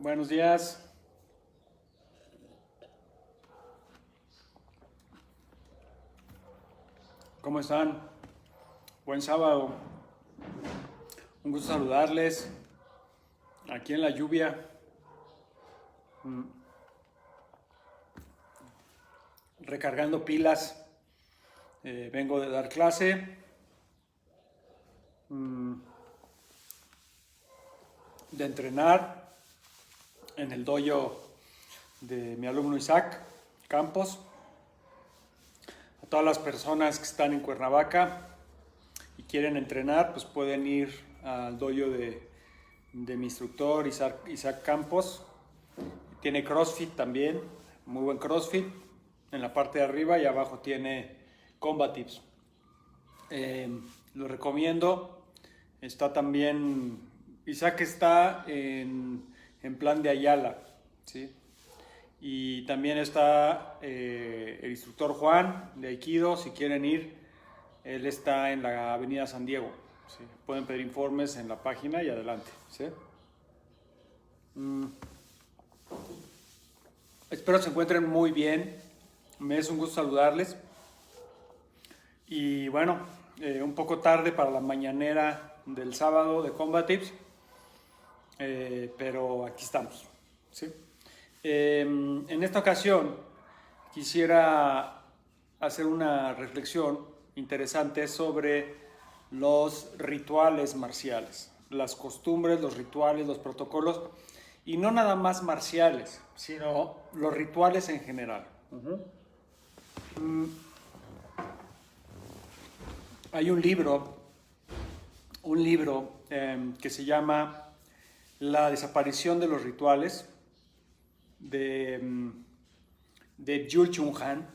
Buenos días. ¿Cómo están? Buen sábado. Un gusto saludarles. Aquí en la lluvia. Recargando pilas. Vengo de dar clase. De entrenar en el dojo de mi alumno Isaac Campos. A todas las personas que están en Cuernavaca y quieren entrenar, pues pueden ir al dojo de mi instructor Isaac Campos. Tiene CrossFit también, muy buen CrossFit. En la parte de arriba y abajo tiene Combatives. Lo recomiendo. Está también, Isaac está en Plan de Ayala, ¿sí? Y también está el instructor Juan de Aikido, si quieren ir. Él está en la avenida San Diego, ¿sí? Pueden pedir informes en la página y adelante, ¿sí? Espero se encuentren muy bien. Me es un gusto saludarles. Y bueno, un poco tarde para la mañanera del sábado de Combatives, pero aquí estamos, ¿sí? En esta ocasión quisiera hacer una reflexión interesante sobre los rituales marciales, las costumbres, los rituales, los protocolos, y no nada más marciales, sino los rituales en general. Hay un libro que se llama La desaparición de los rituales, de Byung-Chul Han.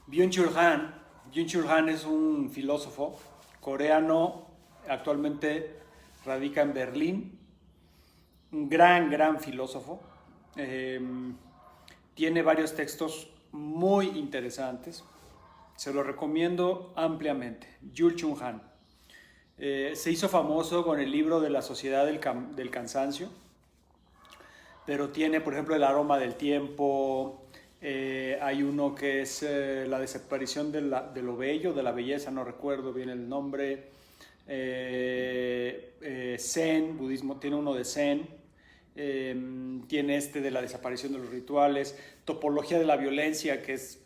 Byung-Chul Han es un filósofo coreano, actualmente radica en Berlín, un gran filósofo. Tiene varios textos muy interesantes, se lo recomiendo ampliamente. Byung-Chul Han se hizo famoso con el libro de la Sociedad del Cansancio, pero tiene, por ejemplo, El aroma del tiempo. Hay uno que es la desaparición de lo bello, de la belleza, no recuerdo bien el nombre. Zen, budismo, tiene uno de Zen. Tiene este de la desaparición de los rituales. Topología de la violencia, que es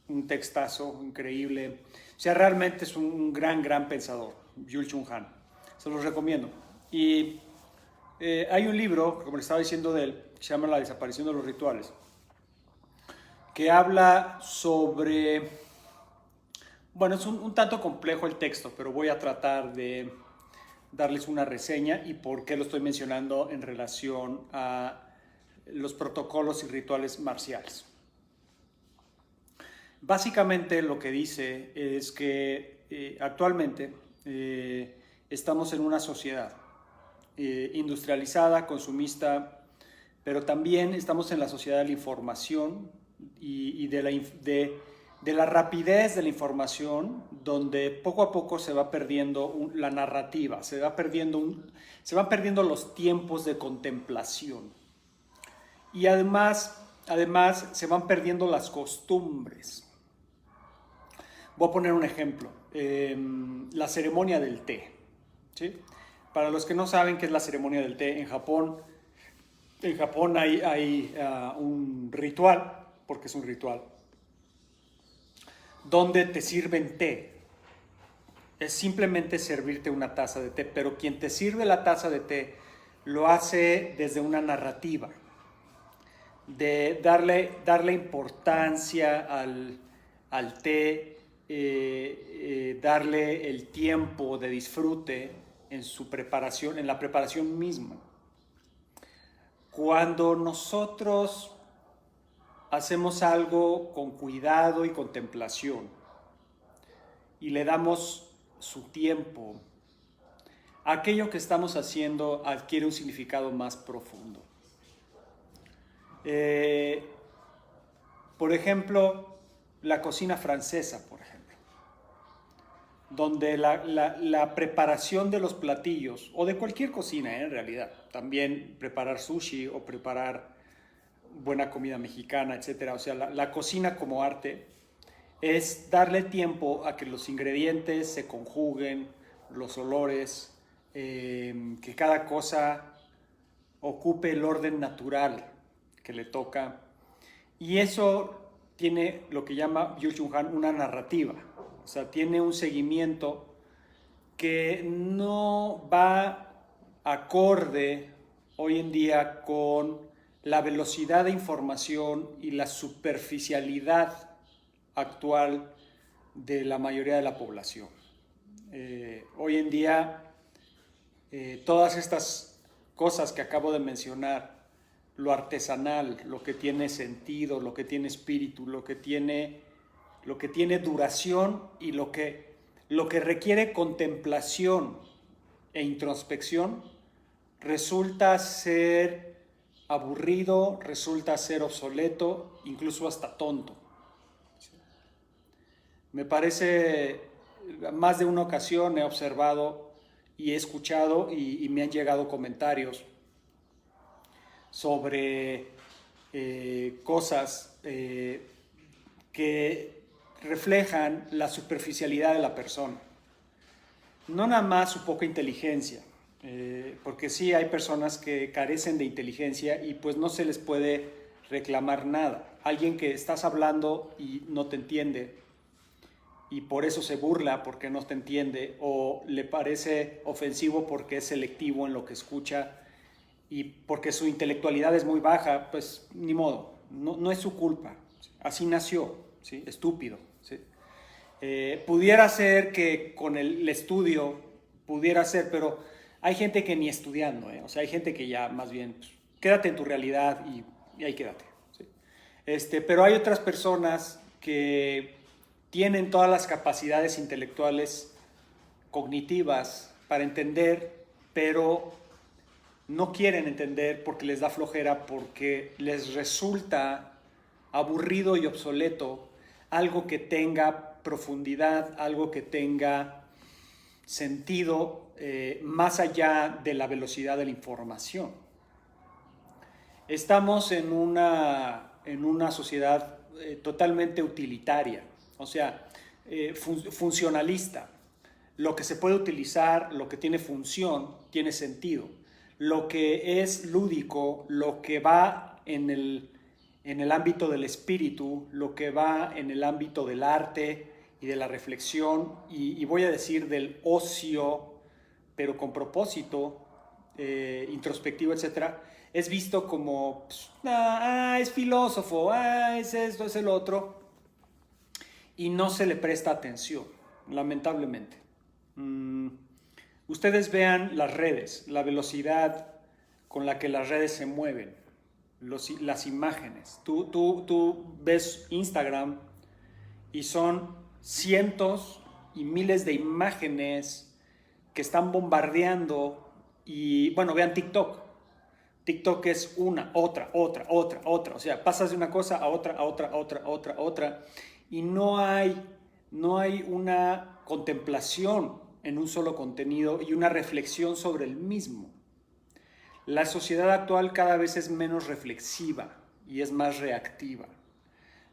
un textazo increíble. O sea, realmente es un gran pensador, Byung-Chul Han. Se los recomiendo. Y hay un libro, como les estaba diciendo de él, que se llama La desaparición de los rituales, que habla sobre... Bueno, es un tanto complejo el texto, pero voy a tratar de darles una reseña y por qué lo estoy mencionando en relación a los protocolos y rituales marciales. Básicamente lo que dice es que actualmente estamos en una sociedad industrializada, consumista, pero también estamos en la sociedad de la información y de la rapidez de la información, donde poco a poco se va perdiendo la narrativa, se van perdiendo los tiempos de contemplación. Y además se van perdiendo las costumbres. Voy a poner un ejemplo, la ceremonia del té, ¿sí? Para los que no saben qué es la ceremonia del té, en Japón hay un ritual, porque es un ritual, donde te sirven té. Es simplemente servirte una taza de té, pero quien te sirve la taza de té lo hace desde una narrativa, de darle importancia al té, darle el tiempo de disfrute en su preparación, en la preparación misma. Cuando nosotros hacemos algo con cuidado y contemplación y le damos su tiempo, aquello que estamos haciendo adquiere un significado más profundo. Por ejemplo, la cocina francesa, por ejemplo. donde la preparación de los platillos, o de cualquier cocina en realidad, también preparar sushi o preparar buena comida mexicana, etcétera. O sea, la cocina como arte es darle tiempo a que los ingredientes se conjuguen, los olores, que cada cosa ocupe el orden natural que le toca. Y eso tiene lo que llama Byung-Chul Han una narrativa. O sea, tiene un seguimiento que no va acorde hoy en día con la velocidad de información y la superficialidad actual de la mayoría de la población. Hoy en día, todas estas cosas que acabo de mencionar, lo artesanal, lo que tiene sentido, lo que tiene espíritu, lo que tiene duración y lo que requiere contemplación e introspección, resulta ser aburrido, resulta ser obsoleto, incluso hasta tonto. Me parece, más de una ocasión he observado y he escuchado y me han llegado comentarios sobre cosas que reflejan la superficialidad de la persona. No nada más su poca inteligencia, porque sí hay personas que carecen de inteligencia y pues no se les puede reclamar nada. Alguien que estás hablando y no te entiende y por eso se burla porque no te entiende, o le parece ofensivo porque es selectivo en lo que escucha y porque su intelectualidad es muy baja, pues ni modo, no es su culpa, así nació, ¿sí? Estúpido. ¿Sí? Pudiera ser que con el estudio pudiera ser, pero hay gente que ni estudiando, o sea, hay gente que ya más bien, pues, quédate en tu realidad y ahí quédate. ¿Sí? Pero hay otras personas que tienen todas las capacidades intelectuales, cognitivas para entender, pero no quieren entender porque les da flojera, porque les resulta aburrido y obsoleto algo que tenga profundidad, algo que tenga sentido más allá de la velocidad de la información. Estamos en una sociedad totalmente utilitaria, o sea, funcionalista. Lo que se puede utilizar, lo que tiene función, tiene sentido. Lo que es lúdico, lo que va en el ámbito del espíritu, lo que va en el ámbito del arte y de la reflexión, y voy a decir del ocio, pero con propósito, introspectivo, etcétera, es visto como, pues, es filósofo, es esto, es el otro, y no se le presta atención, lamentablemente. Ustedes vean las redes, la velocidad con la que las redes se mueven, las imágenes. Tú ves Instagram y son cientos y miles de imágenes que están bombardeando. Y bueno, vean TikTok. TikTok es una, otra. O sea, pasas de una cosa a otra. Y no hay una contemplación en un solo contenido y una reflexión sobre el mismo. La sociedad actual cada vez es menos reflexiva y es más reactiva.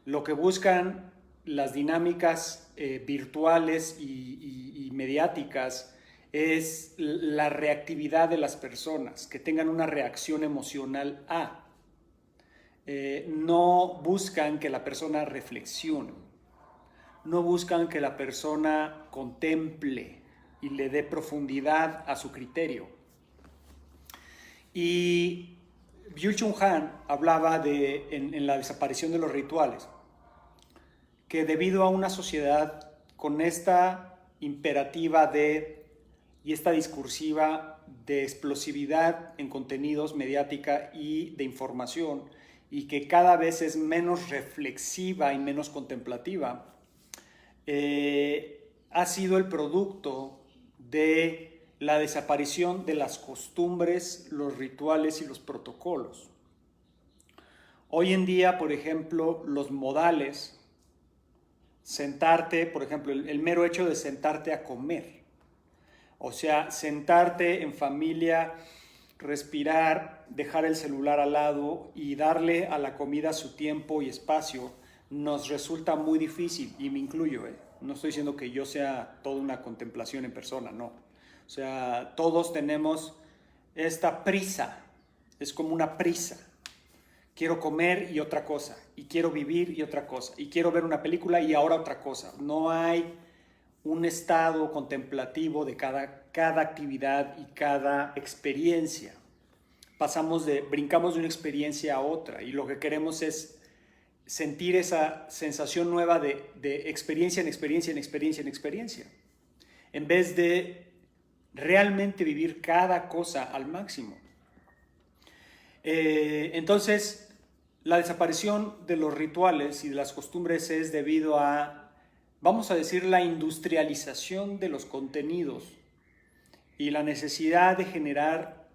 Lo que buscan las dinámicas virtuales y mediáticas es la reactividad de las personas, que tengan una reacción emocional a. No buscan que la persona reflexione, no buscan que la persona contemple y le dé profundidad a su criterio. Y Byung-Chul Han hablaba en la desaparición de los rituales, que debido a una sociedad con esta imperativa y esta discursiva de explosividad en contenidos mediática y de información, y que cada vez es menos reflexiva y menos contemplativa, ha sido el producto de la desaparición de las costumbres, los rituales y los protocolos. Hoy en día, por ejemplo, los modales sentarte, por ejemplo, el mero hecho de sentarte a comer. O sea, sentarte en familia, respirar, dejar el celular al lado y darle a la comida su tiempo y espacio, nos resulta muy difícil, y me incluyo, ¿eh? No estoy diciendo que yo sea toda una contemplación en persona, no. O sea, todos tenemos esta prisa, es como una prisa. Quiero comer y otra cosa, y quiero vivir y otra cosa, y quiero ver una película y ahora otra cosa. No hay un estado contemplativo de cada actividad y cada experiencia. Brincamos de una experiencia a otra, y lo que queremos es sentir esa sensación nueva de experiencia en experiencia en experiencia en experiencia, en vez de realmente vivir cada cosa al máximo. Entonces, la desaparición de los rituales y de las costumbres es debido a, vamos a decir, la industrialización de los contenidos y la necesidad de generar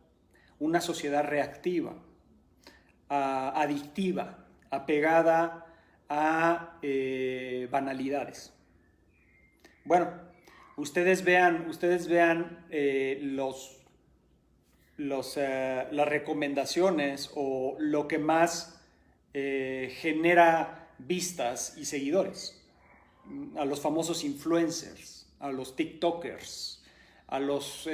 una sociedad reactiva, adictiva, apegada a banalidades. Bueno, ustedes vean las recomendaciones o lo que más genera vistas y seguidores. A los famosos influencers, a los TikTokers, a los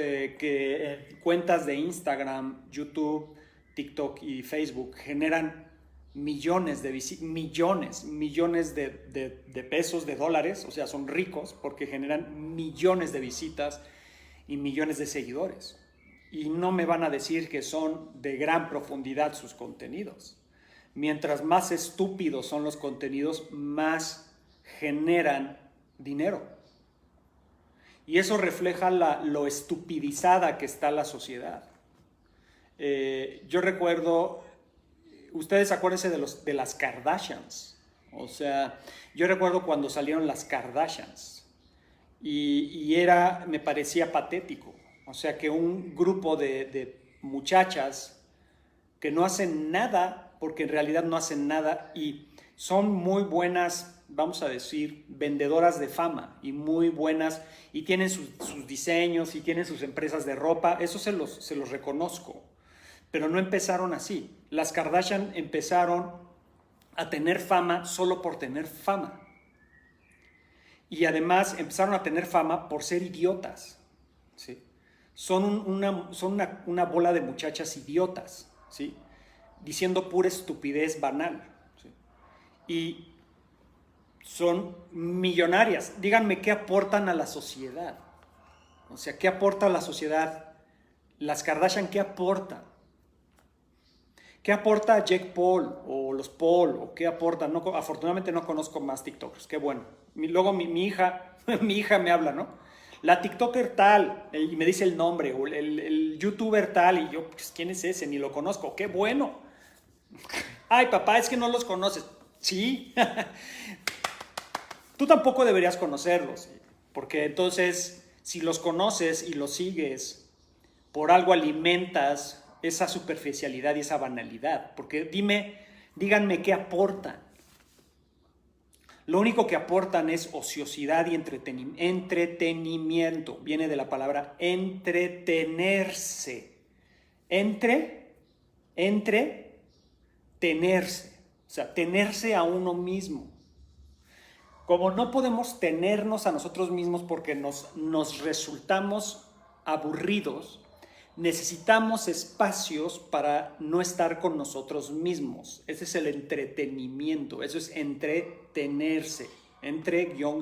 cuentas de Instagram, YouTube, TikTok y Facebook generan millones de pesos, de dólares, o sea, son ricos porque generan millones de visitas y millones de seguidores. Y no me van a decir que son de gran profundidad sus contenidos. Mientras más estúpidos son los contenidos, más generan dinero. Y eso refleja lo estupidizada que está la sociedad. Yo recuerdo, ustedes acuérdense de las Kardashians. O sea, yo recuerdo cuando salieron las Kardashians y me parecía patético. O sea, que un grupo de muchachas que no hacen nada, porque en realidad no hacen nada, y son muy buenas, vamos a decir, vendedoras de fama, y muy buenas, y tienen sus diseños, y tienen sus empresas de ropa, eso se los reconozco. Pero no empezaron así. Las Kardashian empezaron a tener fama solo por tener fama. Y además empezaron a tener fama por ser idiotas, ¿sí? Son una bola de muchachas idiotas, ¿sí? Diciendo pura estupidez banal, ¿sí? Y son millonarias. Díganme qué aportan a la sociedad. O sea, ¿qué aporta a la sociedad? Las Kardashian, ¿qué aportan? ¿Qué aporta Jake Paul o los Paul? ¿O qué aportan? No, afortunadamente no conozco más TikTokers, qué bueno. Luego mi hija me habla, ¿no? La TikToker tal, y me dice el nombre, o el YouTuber tal, y yo, pues, ¿quién es ese? Ni lo conozco, qué bueno. Ay, papá, es que no los conoces. Sí, tú tampoco deberías conocerlos, porque entonces, si los conoces y los sigues, por algo alimentas esa superficialidad y esa banalidad, porque díganme qué aportan. Lo único que aportan es ociosidad y entretenimiento. Viene de la palabra entretenerse. Entretenerse. O sea, tenerse a uno mismo. Como no podemos tenernos a nosotros mismos porque nos resultamos aburridos, necesitamos espacios para no estar con nosotros mismos. Ese es el entretenimiento, eso es entretenerse,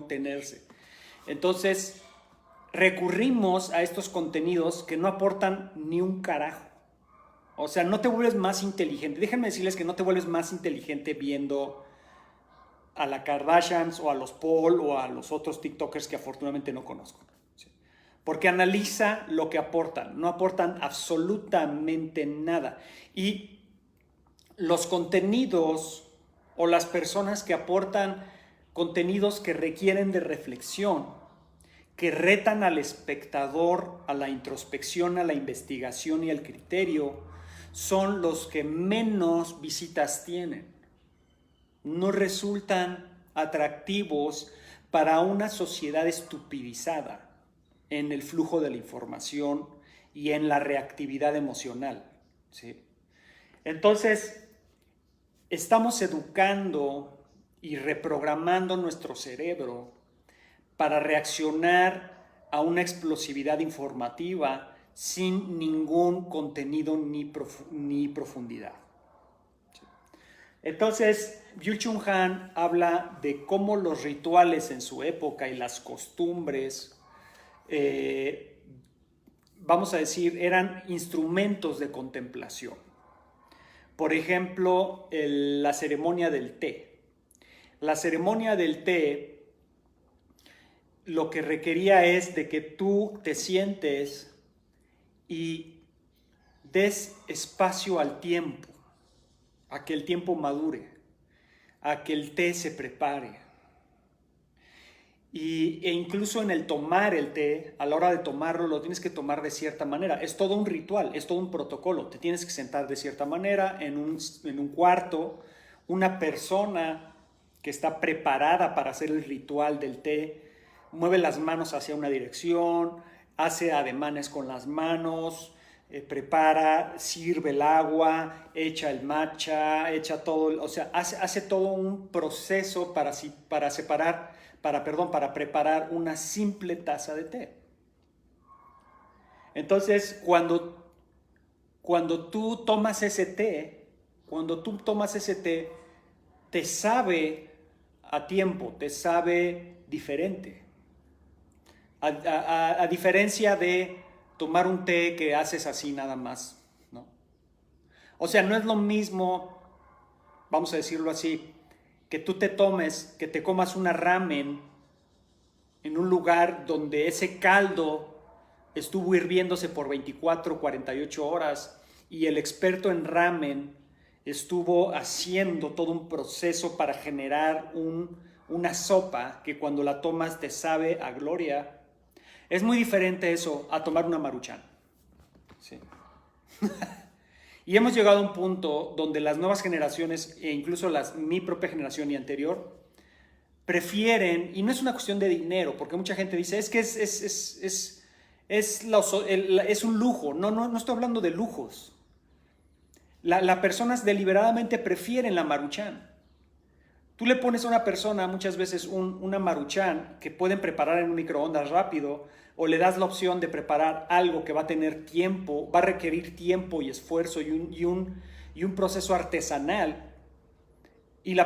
tenerse. Entonces, recurrimos a estos contenidos que no aportan ni un carajo. O sea, no te vuelves más inteligente. Déjenme decirles que no te vuelves más inteligente viendo a la Kardashians o a los Paul o a los otros TikTokers que afortunadamente no conozco. Porque analiza lo que aportan, no aportan absolutamente nada. Y los contenidos o las personas que aportan contenidos que requieren de reflexión, que retan al espectador a la introspección, a la investigación y al criterio, son los que menos visitas tienen. No resultan atractivos para una sociedad estupidizada en el flujo de la información y en la reactividad emocional, ¿sí? Entonces, estamos educando y reprogramando nuestro cerebro para reaccionar a una explosividad informativa sin ningún contenido ni profundidad. Entonces, Byung-Chul Han habla de cómo los rituales en su época y las costumbres, vamos a decir, eran instrumentos de contemplación. Por ejemplo, la ceremonia del té. La ceremonia del té lo que requería es de que tú te sientes y des espacio al tiempo, a que el tiempo madure, a que el té se prepare. E incluso en el tomar el té, a la hora de tomarlo, lo tienes que tomar de cierta manera. Es todo un ritual, es todo un protocolo. Te tienes que sentar de cierta manera en un cuarto. Una persona que está preparada para hacer el ritual del té mueve las manos hacia una dirección, hace ademanes con las manos, prepara, sirve el agua, echa el matcha, echa todo, o sea, hace todo un proceso para preparar una simple taza de té. Entonces, cuando tú tomas ese té, te sabe a tiempo, te sabe diferente. A diferencia de tomar un té que haces así nada más, ¿no? O sea, no es lo mismo, vamos a decirlo así, que que te comas una ramen en un lugar donde ese caldo estuvo hirviéndose por 24, 48 horas y el experto en ramen estuvo haciendo todo un proceso para generar una sopa que cuando la tomas te sabe a gloria. Es muy diferente eso a tomar una Maruchan. Sí. Y hemos llegado a un punto donde las nuevas generaciones, e incluso mi propia generación y anterior, prefieren, y no es una cuestión de dinero, porque mucha gente dice, es que es un lujo. No estoy hablando de lujos. Las personas deliberadamente prefieren la Maruchan. Tú le pones a una persona muchas veces una Maruchan que pueden preparar en un microondas rápido, o le das la opción de preparar algo que va a tener tiempo, va a requerir tiempo y esfuerzo y un proceso artesanal. Y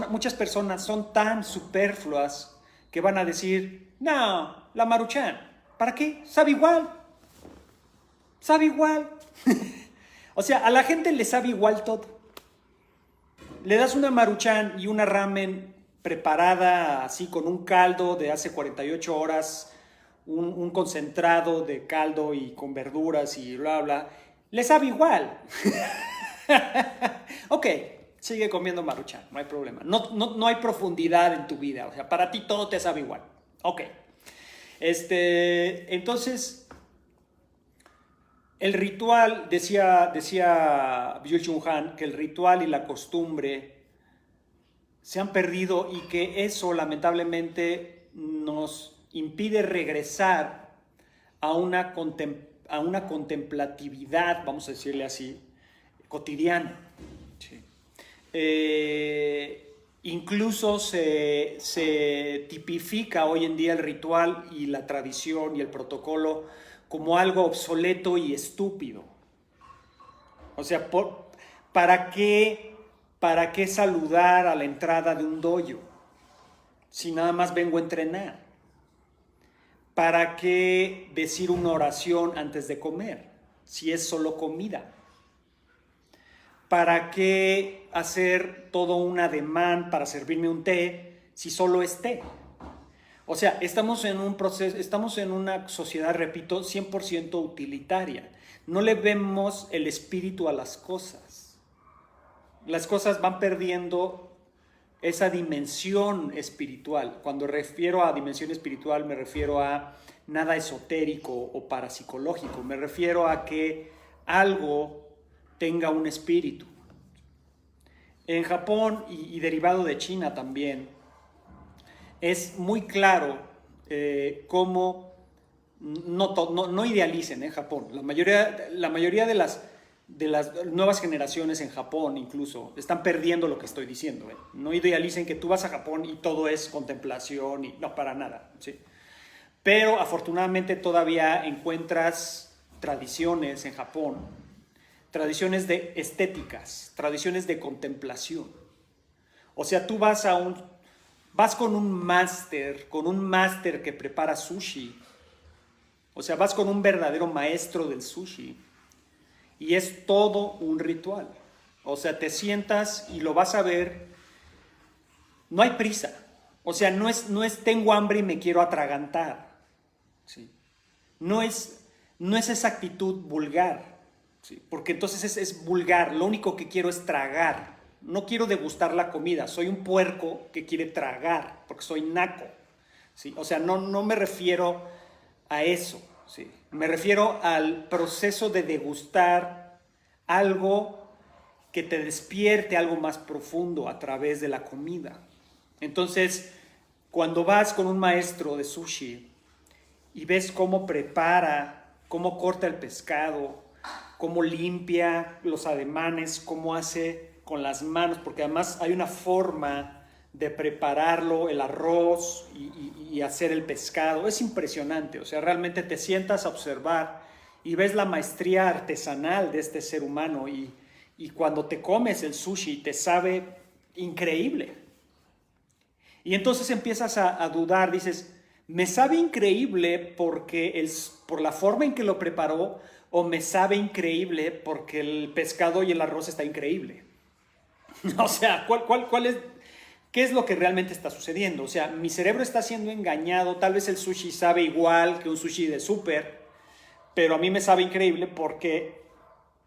muchas personas son tan superfluas que van a decir, no, la Maruchan, ¿para qué? Sabe igual. Sabe igual. O sea, a la gente le sabe igual todo. Le das una Maruchan y una ramen preparada así con un caldo de hace 48 horas, un concentrado de caldo y con verduras y bla, bla, le sabe igual. Ok, sigue comiendo Maruchan, no hay problema. No hay profundidad en tu vida, o sea, para ti todo te sabe igual. Ok. Entonces, el ritual, decía Byung-Chul Han, que el ritual y la costumbre se han perdido y que eso lamentablemente nos impide regresar a una contemplatividad, vamos a decirle así, cotidiana. Sí. Incluso se tipifica hoy en día el ritual y la tradición y el protocolo como algo obsoleto y estúpido. O sea, ¿para qué saludar a la entrada de un dojo si nada más vengo a entrenar? ¿Para qué decir una oración antes de comer si es solo comida? ¿Para qué hacer todo un ademán para servirme un té si solo es té? O sea, estamos en un proceso, estamos en una sociedad, repito, 100% utilitaria. No le vemos el espíritu a las cosas. Las cosas van perdiendo esa dimensión espiritual. Cuando refiero a dimensión espiritual, me refiero a nada esotérico o parapsicológico. Me refiero a que algo tenga un espíritu. En Japón y derivado de China también, es muy claro cómo no idealicen Japón. La mayoría de las nuevas generaciones en Japón incluso están perdiendo lo que estoy diciendo. No idealicen que tú vas a Japón y todo es contemplación y no, para nada. ¿Sí? Pero afortunadamente todavía encuentras tradiciones en Japón, tradiciones de estéticas, tradiciones de contemplación. O sea, tú vas con un máster que prepara sushi. O sea, vas con un verdadero maestro del sushi y es todo un ritual. O sea, te sientas y lo vas a ver. No hay prisa. O sea, no es tengo hambre y me quiero atragantar. ¿Sí? No es esa actitud vulgar. ¿Sí? Porque entonces es vulgar. Lo único que quiero es tragar. No quiero degustar la comida. Soy un puerco que quiere tragar porque soy naco. ¿Sí? O sea, no me refiero a eso. ¿Sí? Me refiero al proceso de degustar algo que te despierte algo más profundo a través de la comida. Entonces, cuando vas con un maestro de sushi y ves cómo prepara, cómo corta el pescado, cómo limpia los ademanes, cómo hace con las manos, porque además hay una forma de prepararlo, el arroz y hacer el pescado. Es impresionante, o sea, realmente te sientas a observar y ves la maestría artesanal de este ser humano y cuando te comes el sushi te sabe increíble. Y entonces empiezas a dudar, dices, ¿me sabe increíble por la forma en que lo preparó o me sabe increíble porque el pescado y el arroz está increíble? O sea, ¿cuál es? ¿Qué es lo que realmente está sucediendo? O sea, mi cerebro está siendo engañado, tal vez el sushi sabe igual que un sushi de súper, pero a mí me sabe increíble porque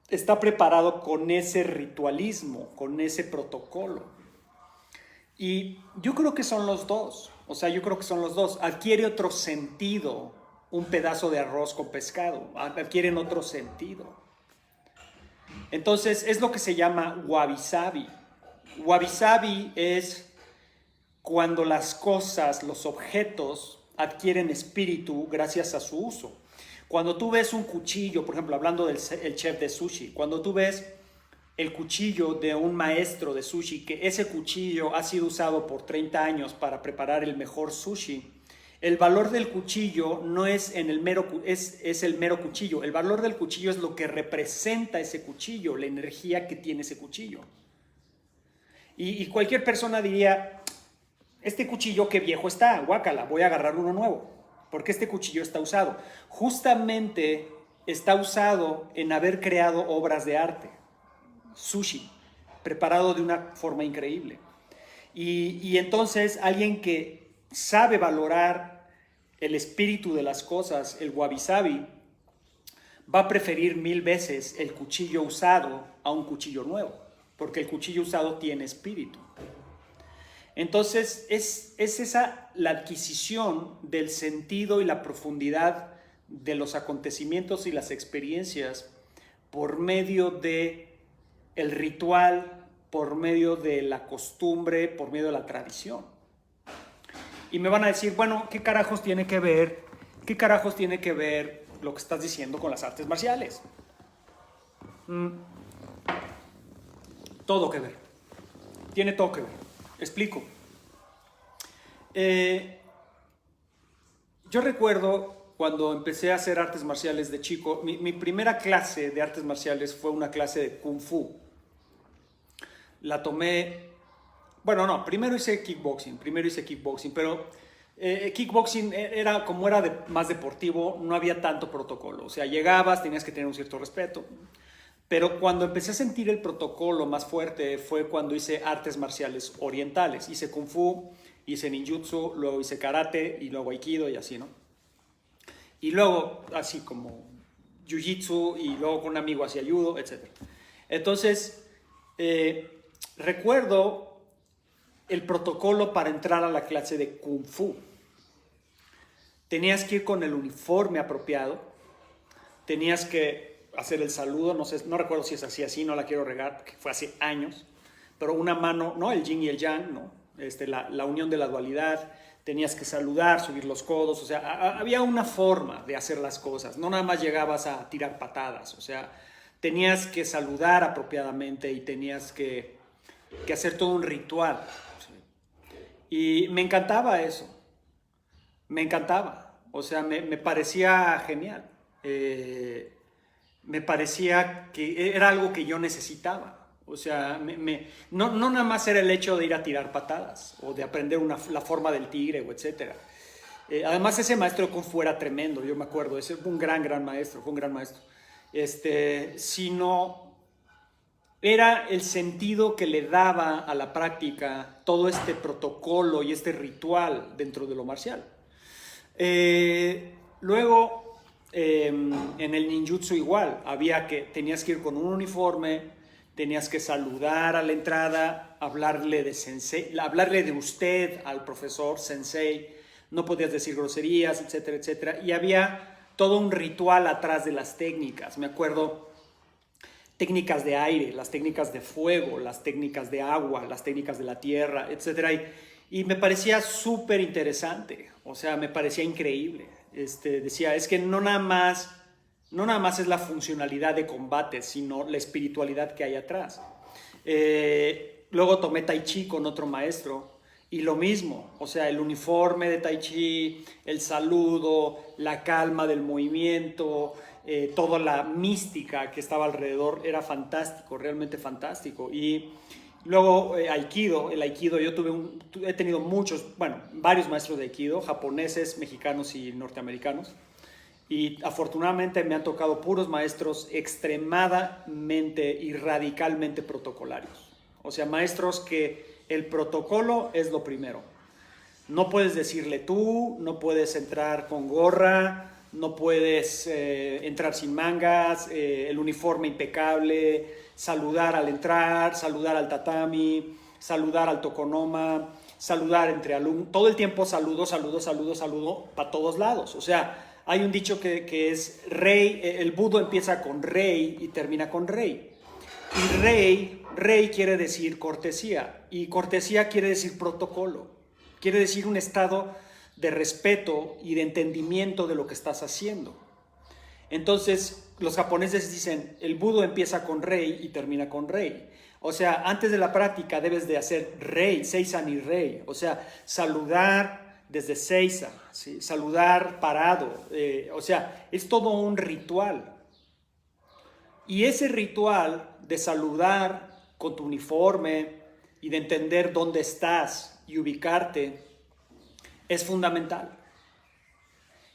está preparado con ese ritualismo, con ese protocolo. Y yo creo que son los dos, o sea, yo creo que son los dos. Adquiere otro sentido un pedazo de arroz con pescado, adquieren otro sentido. Entonces, es lo que se llama wabi-sabi. Wabi-sabi es cuando las cosas, los objetos adquieren espíritu gracias a su uso. Cuando tú ves un cuchillo, por ejemplo, hablando del chef de sushi, cuando tú ves el cuchillo de un maestro de sushi, que ese cuchillo ha sido usado por 30 años para preparar el mejor sushi, el valor del cuchillo no es en el es el mero cuchillo. El valor del cuchillo es lo que representa ese cuchillo, la energía que tiene ese cuchillo. Y cualquier persona diría, este cuchillo qué viejo está, guácala, voy a agarrar uno nuevo, porque este cuchillo está usado. Justamente está usado en haber creado obras de arte, sushi, preparado de una forma increíble. Y entonces alguien que sabe valorar el espíritu de las cosas, el wabi-sabi, va a preferir 1000 veces el cuchillo usado a un cuchillo nuevo, porque el cuchillo usado tiene espíritu. Entonces, es esa la adquisición del sentido y la profundidad de los acontecimientos y las experiencias por medio de el ritual, por medio de la costumbre, por medio de la tradición. Y me van a decir, bueno, ¿qué carajos tiene que ver lo que estás diciendo con las artes marciales? Todo que ver. Tiene todo que ver. Explico. Yo recuerdo cuando empecé a hacer artes marciales de chico, mi primera clase de artes marciales fue una clase de Kung Fu. La tomé, bueno, no, primero hice kickboxing, pero kickboxing era más deportivo, no había tanto protocolo. O sea, llegabas, tenías que tener un cierto respeto. Pero cuando empecé a sentir el protocolo más fuerte fue cuando hice artes marciales orientales. Hice Kung Fu, hice Ninjutsu, luego hice Karate y luego Aikido y así, ¿no? Y luego así como Jiu-Jitsu y luego con un amigo hacía Judo, etc. Entonces, recuerdo el protocolo para entrar a la clase de Kung Fu. Tenías que ir con el uniforme apropiado, tenías que hacer el saludo, no recuerdo si es así, no la quiero regar, porque fue hace años, pero una mano, ¿no? El yin y el yang, ¿no? La unión de la dualidad, tenías que saludar, subir los codos, o sea, había una forma de hacer las cosas, no nada más llegabas a tirar patadas, o sea, tenías que saludar apropiadamente y tenías que hacer todo un ritual. Y me encantaba eso, me encantaba, o sea, me parecía genial, me parecía que era algo que yo necesitaba. O sea, no nada más era el hecho de ir a tirar patadas o de aprender la forma del tigre o etcétera. Además, ese maestro de Kung Fu era tremendo, yo me acuerdo, ese fue un gran maestro, fue un gran maestro. Sino era el sentido que le daba a la práctica todo este protocolo y este ritual dentro de lo marcial. Luego, en el ninjutsu igual, tenías que ir con un uniforme, tenías que saludar a la entrada, hablarle de sensei, hablarle de usted al profesor sensei, no podías decir groserías, etcétera, etcétera. Y había todo un ritual atrás de las técnicas. Me acuerdo, técnicas de aire, las técnicas de fuego, las técnicas de agua, las técnicas de la tierra, etcétera. Y me parecía súper interesante, o sea, me parecía increíble. Decía, es que no nada más es la funcionalidad de combate, sino la espiritualidad que hay atrás. Luego tomé Tai Chi con otro maestro y lo mismo, o sea, el uniforme de Tai Chi, el saludo, la calma del movimiento, toda la mística que estaba alrededor era fantástico, realmente fantástico. Y luego Aikido, el Aikido, he tenido varios maestros de Aikido, japoneses, mexicanos y norteamericanos. Y afortunadamente me han tocado puros maestros extremadamente y radicalmente protocolarios. O sea, maestros que el protocolo es lo primero. No puedes decirle tú, no puedes entrar con gorra, no puedes entrar sin mangas, el uniforme impecable, saludar al entrar, saludar al tatami, saludar al tokonoma, saludar entre alumnos. Todo el tiempo saludo para todos lados. O sea, hay un dicho que es rey, el budo empieza con rey y termina con rey. Y rey quiere decir cortesía, y cortesía quiere decir protocolo, quiere decir un estado de respeto y de entendimiento de lo que estás haciendo. Entonces, los japoneses dicen, el budo empieza con rei y termina con rei. O sea, antes de la práctica debes de hacer rei, seisan y rei. O sea, saludar desde seiza, ¿sí? Saludar parado. O sea, es todo un ritual. Y ese ritual de saludar con tu uniforme y de entender dónde estás y ubicarte es fundamental.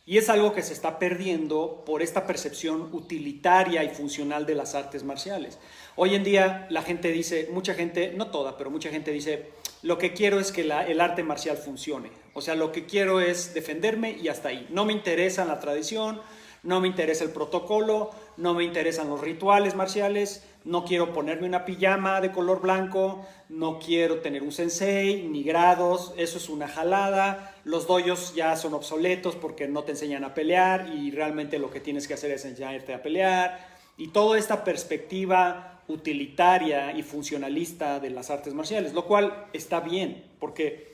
Y es algo que se está perdiendo por esta percepción utilitaria y funcional de las artes marciales. Hoy en día la gente dice, mucha gente, no toda, pero mucha gente dice, lo que quiero es que el arte marcial funcione. O sea, lo que quiero es defenderme y hasta ahí. No me interesa la tradición, no me interesa el protocolo, no me interesan los rituales marciales, no quiero ponerme una pijama de color blanco, no quiero tener un sensei, ni grados, eso es una jalada. Los dojos ya son obsoletos porque no te enseñan a pelear y realmente lo que tienes que hacer es enseñarte a pelear. Y toda esta perspectiva utilitaria y funcionalista de las artes marciales, lo cual está bien, porque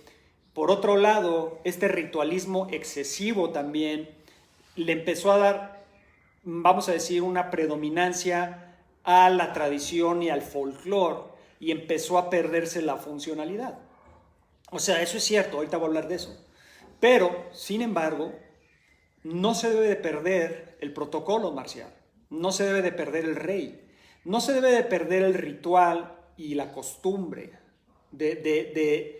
por otro lado, este ritualismo excesivo también le empezó a dar, vamos a decir, una predominancia a la tradición y al folclore y empezó a perderse la funcionalidad. O sea, eso es cierto, ahorita voy a hablar de eso. Pero, sin embargo, no se debe de perder el protocolo marcial, no se debe de perder el rey, no se debe de perder el ritual y la costumbre de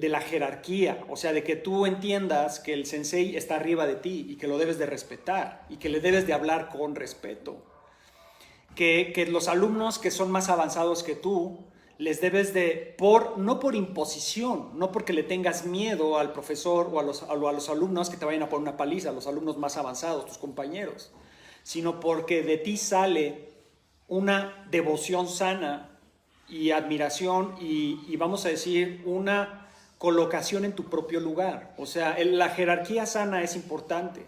la jerarquía, o sea, de que tú entiendas que el sensei está arriba de ti y que lo debes de respetar y que le debes de hablar con respeto. Que los alumnos que son más avanzados que tú, les debes de, no por imposición, no porque le tengas miedo al profesor o a los alumnos que te vayan a poner una paliza, a los alumnos más avanzados, tus compañeros, sino porque de ti sale una devoción sana y admiración y vamos a decir una colocación en tu propio lugar. O sea, la jerarquía sana es importante.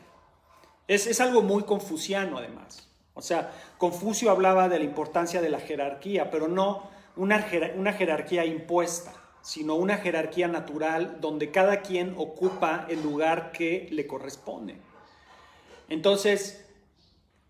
Es algo muy confuciano además. O sea, Confucio hablaba de la importancia de la jerarquía, pero no una jerarquía impuesta, sino una jerarquía natural donde cada quien ocupa el lugar que le corresponde. Entonces,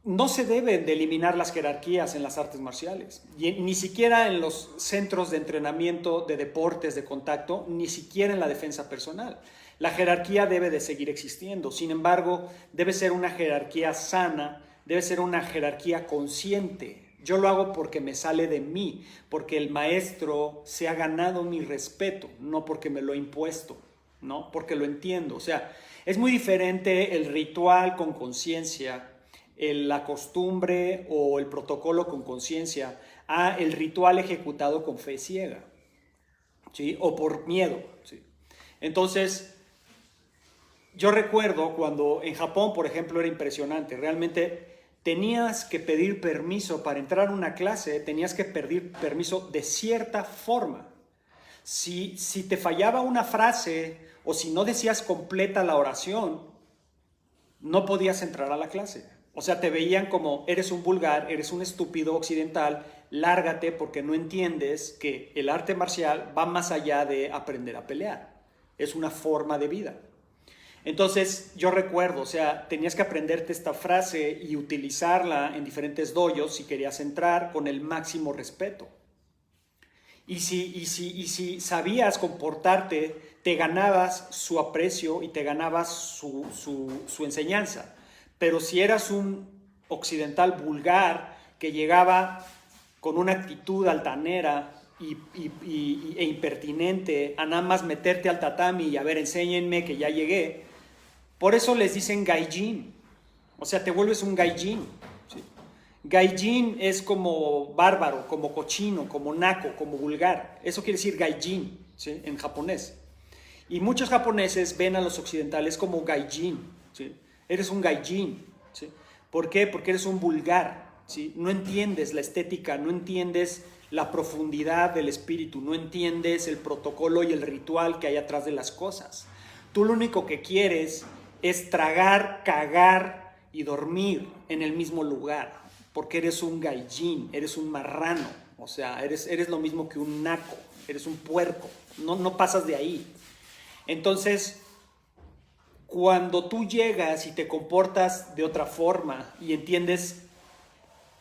no se deben de eliminar las jerarquías en las artes marciales, ni siquiera en los centros de entrenamiento de deportes de contacto, ni siquiera en la defensa personal. La jerarquía debe de seguir existiendo, sin embargo, debe ser una jerarquía sana, debe ser una jerarquía consciente. Yo lo hago porque me sale de mí, porque el maestro se ha ganado mi respeto, no porque me lo he impuesto, ¿no? Porque lo entiendo. O sea, es muy diferente el ritual con conciencia, la costumbre o el protocolo con conciencia, a el ritual ejecutado con fe ciega, ¿sí? O por miedo, ¿sí? Entonces, yo recuerdo cuando en Japón, por ejemplo, era impresionante. Realmente tenías que pedir permiso para entrar a una clase, tenías que pedir permiso de cierta forma. Si te fallaba una frase o si no decías completa la oración, no podías entrar a la clase. O sea, te veían como eres un vulgar, eres un estúpido occidental, lárgate porque no entiendes que el arte marcial va más allá de aprender a pelear. Es una forma de vida. Entonces, yo recuerdo, o sea, tenías que aprenderte esta frase y utilizarla en diferentes dojos si querías entrar con el máximo respeto. Y si sabías comportarte, te ganabas su aprecio y te ganabas su enseñanza. Pero si eras un occidental vulgar que llegaba con una actitud altanera e impertinente a nada más meterte al tatami y a ver, enséñenme que ya llegué, por eso les dicen gaijin. O sea, te vuelves un gaijin. ¿Sí? Gaijin es como bárbaro, como cochino, como naco, como vulgar. Eso quiere decir gaijin, ¿sí? En japonés. Y muchos japoneses ven a los occidentales como gaijin. ¿Sí? Eres un gaijin. ¿Sí? ¿Por qué? Porque eres un vulgar. ¿Sí? No entiendes la estética, no entiendes la profundidad del espíritu, no entiendes el protocolo y el ritual que hay atrás de las cosas. Tú lo único que quieres es tragar, cagar y dormir en el mismo lugar, porque eres un gaijin, eres un marrano, o sea, eres lo mismo que un naco, eres un puerco, no pasas de ahí. Entonces, cuando tú llegas y te comportas de otra forma y entiendes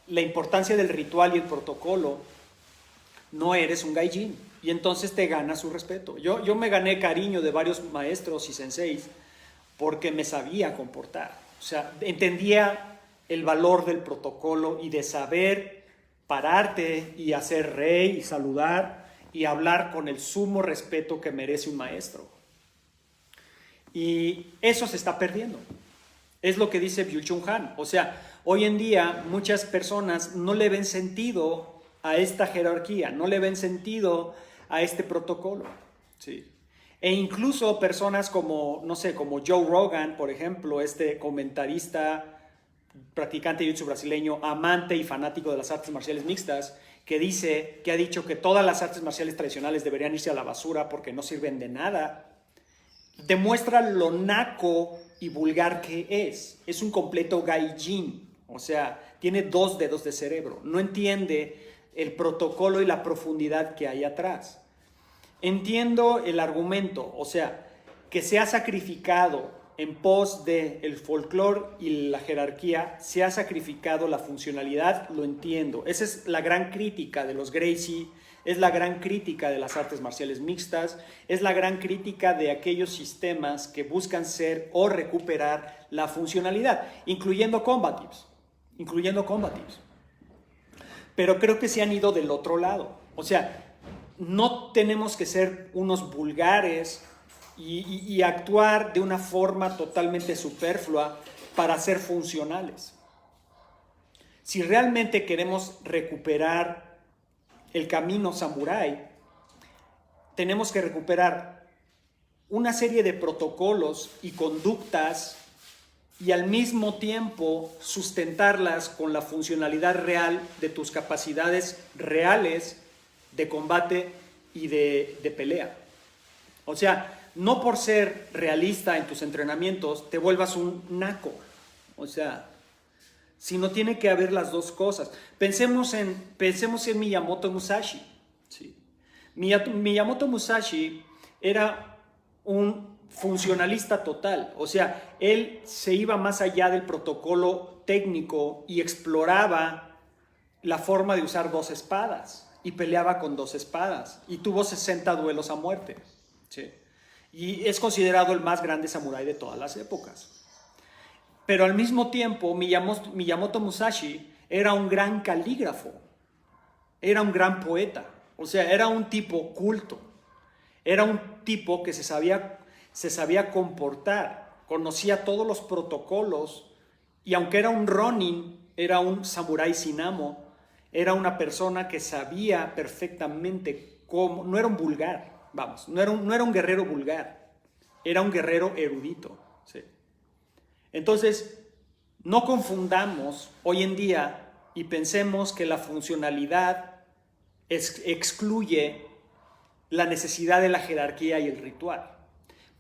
la importancia del ritual y el protocolo, no eres un gaijin y entonces te ganas su respeto. Yo me gané cariño de varios maestros y senseis porque me sabía comportar. O sea, entendía el valor del protocolo y de saber pararte y hacer rey y saludar y hablar con el sumo respeto que merece un maestro. Y eso se está perdiendo. Es lo que dice Byung-Chul Han. O sea, hoy en día muchas personas no le ven sentido a esta jerarquía, no le ven sentido a este protocolo. Sí. E incluso personas como, no sé, como Joe Rogan, por ejemplo, este comentarista, practicante de jiu-jitsu brasileño, amante y fanático de las artes marciales mixtas, que ha dicho que todas las artes marciales tradicionales deberían irse a la basura porque no sirven de nada, demuestra lo naco y vulgar que es. Es un completo gaijin, o sea, tiene 2 dedos de cerebro, no entiende el protocolo y la profundidad que hay atrás. Entiendo el argumento, o sea, que se ha sacrificado en pos del folclore y la jerarquía, se ha sacrificado la funcionalidad, lo entiendo. Esa es la gran crítica de los Gracie, es la gran crítica de las artes marciales mixtas, es la gran crítica de aquellos sistemas que buscan ser o recuperar la funcionalidad, incluyendo combatives. Pero creo que se han ido del otro lado. O sea, no tenemos que ser unos vulgares y actuar de una forma totalmente superflua para ser funcionales. Si realmente queremos recuperar el camino samurái, tenemos que recuperar una serie de protocolos y conductas y al mismo tiempo sustentarlas con la funcionalidad real de tus capacidades reales de combate y de pelea. O sea, no por ser realista en tus entrenamientos te vuelvas un naco. O sea, sino tiene que haber las dos cosas. Pensemos en Miyamoto Musashi. ¿Sí? Miyamoto Musashi era un funcionalista total, o sea, él se iba más allá del protocolo técnico y exploraba la forma de usar dos espadas y peleaba con dos espadas y tuvo 60 duelos a muerte. ¿Sí? Y es considerado el más grande samurái de todas las épocas. Pero al mismo tiempo, Miyamoto Musashi era un gran calígrafo, era un gran poeta, o sea, era un tipo culto, era un tipo que se sabía comportar, conocía todos los protocolos y aunque era un ronin, era un samurái sin amo, era una persona que sabía perfectamente cómo, no era un vulgar, vamos, no era un guerrero vulgar, era un guerrero erudito. ¿Sí? Entonces, no confundamos hoy en día y pensemos que la funcionalidad excluye la necesidad de la jerarquía y el ritual.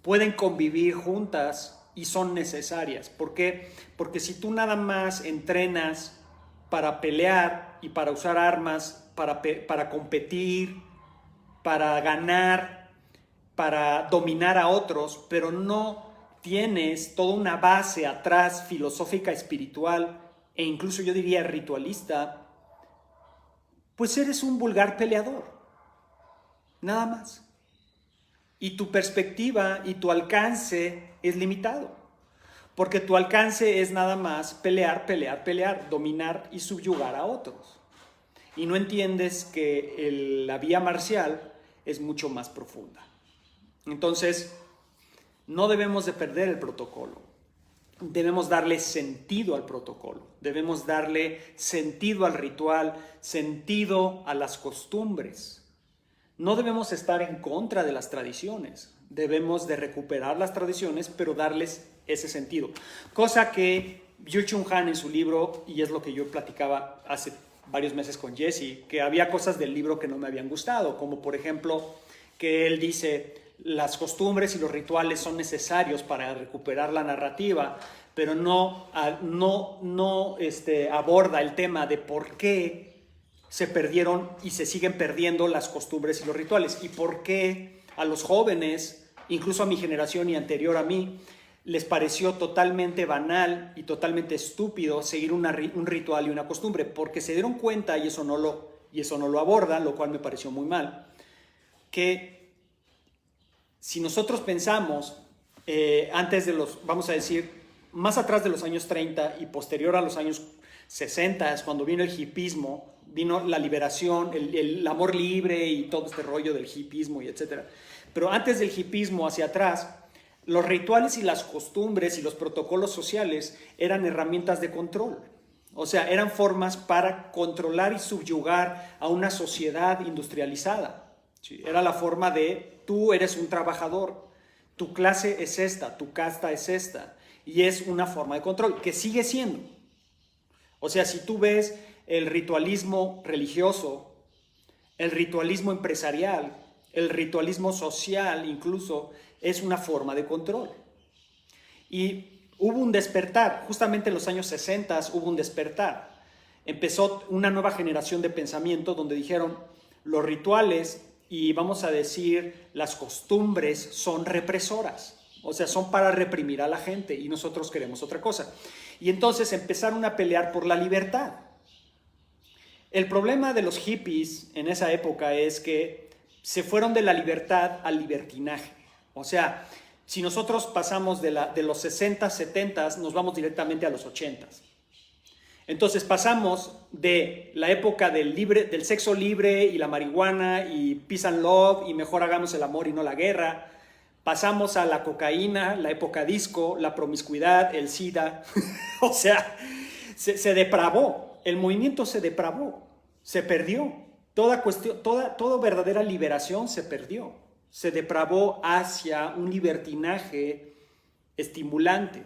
Pueden convivir juntas y son necesarias. ¿Por qué? Porque si tú nada más entrenas para pelear y para usar armas, para competir, para ganar, para dominar a otros, pero no tienes toda una base atrás filosófica, espiritual e incluso yo diría ritualista, pues eres un vulgar peleador, nada más. Y tu perspectiva y tu alcance es limitado, porque tu alcance es nada más pelear, pelear, pelear, dominar y subyugar a otros. Y no entiendes que la vía marcial es mucho más profunda. Entonces, no debemos de perder el protocolo. Debemos darle sentido al protocolo. Debemos darle sentido al ritual, sentido a las costumbres. No debemos estar en contra de las tradiciones. Debemos de recuperar las tradiciones, pero darles ese sentido. Cosa que Byung-Chul Han en su libro, y es lo que yo platicaba hace varios meses con Jesse, que había cosas del libro que no me habían gustado, como por ejemplo que él dice las costumbres y los rituales son necesarios para recuperar la narrativa, pero no aborda el tema de por qué se perdieron y se siguen perdiendo las costumbres y los rituales y por qué a los jóvenes, incluso a mi generación y anterior a mí, les pareció totalmente banal y totalmente estúpido seguir un ritual y una costumbre, porque se dieron cuenta, y eso no lo aborda, lo cual me pareció muy mal, que si nosotros pensamos antes de vamos a decir, más atrás de los años 30 y posterior a los años 60, cuando vino el hipismo, vino la liberación, el amor libre y todo este rollo del hipismo y etcétera. Pero antes del hipismo hacia atrás, los rituales y las costumbres y los protocolos sociales eran herramientas de control. O sea, eran formas para controlar y subyugar a una sociedad industrializada. ¿Sí? Era la forma de, tú eres un trabajador, tu clase es esta, tu casta es esta. Y es una forma de control, que sigue siendo. O sea, si tú ves el ritualismo religioso, el ritualismo empresarial, el ritualismo social incluso, es una forma de control. Y hubo un despertar, justamente en los años 60 hubo un despertar. Empezó una nueva generación de pensamiento donde dijeron, los rituales y vamos a decir las costumbres son represoras. O sea, son para reprimir a la gente y nosotros queremos otra cosa. Y entonces empezaron a pelear por la libertad. El problema de los hippies en esa época es que se fueron de la libertad al libertinaje. O sea, si nosotros pasamos de los 60, 70, nos vamos directamente a los 80. Entonces pasamos de la época del sexo libre y la marihuana y peace and love y mejor hagamos el amor y no la guerra. Pasamos a la cocaína, la época disco, la promiscuidad, el SIDA. O sea, se depravó. El movimiento se depravó. Se perdió. Toda verdadera liberación se perdió. Se depravó hacia un libertinaje estimulante.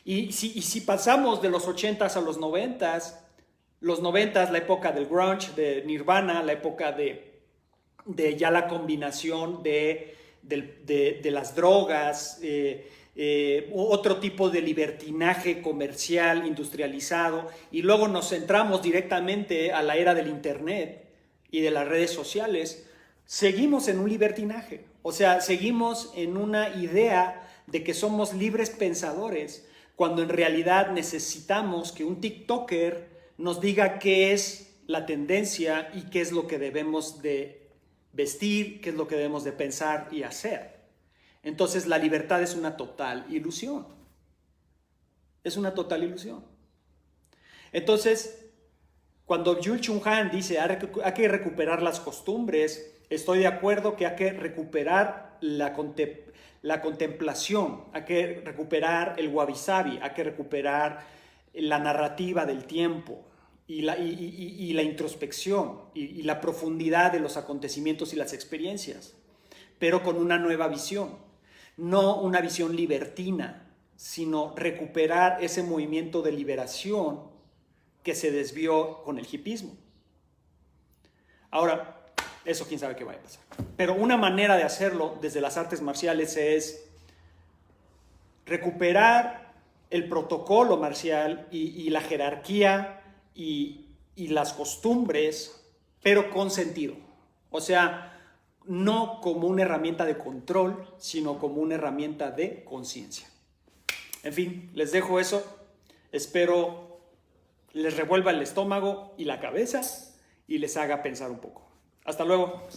Y si pasamos de los 80s a los 90s, la época del grunge, de Nirvana, la época de ya la combinación de las drogas, otro tipo de libertinaje comercial, industrializado, y luego nos centramos directamente a la era del internet y de las redes sociales, seguimos en un libertinaje. O sea, seguimos en una idea de que somos libres pensadores, cuando en realidad necesitamos que un TikToker nos diga qué es la tendencia y qué es lo que debemos de vestir, qué es lo que debemos de pensar y hacer. Entonces la libertad es una total ilusión. Es una total ilusión. Entonces, cuando Jules Chung Han dice hay que recuperar las costumbres, estoy de acuerdo que hay que recuperar la contemplación, hay que recuperar el wabi-sabi, hay que recuperar la narrativa del tiempo y la introspección y la profundidad de los acontecimientos y las experiencias, pero con una nueva visión, no una visión libertina, sino recuperar ese movimiento de liberación que se desvió con el hipismo. Ahora, eso quién sabe qué vaya a pasar. Pero una manera de hacerlo desde las artes marciales es recuperar el protocolo marcial y la jerarquía y las costumbres, pero con sentido. O sea, no como una herramienta de control, sino como una herramienta de conciencia. En fin, les dejo eso. Espero les revuelva el estómago y la cabeza y les haga pensar un poco. Hasta luego.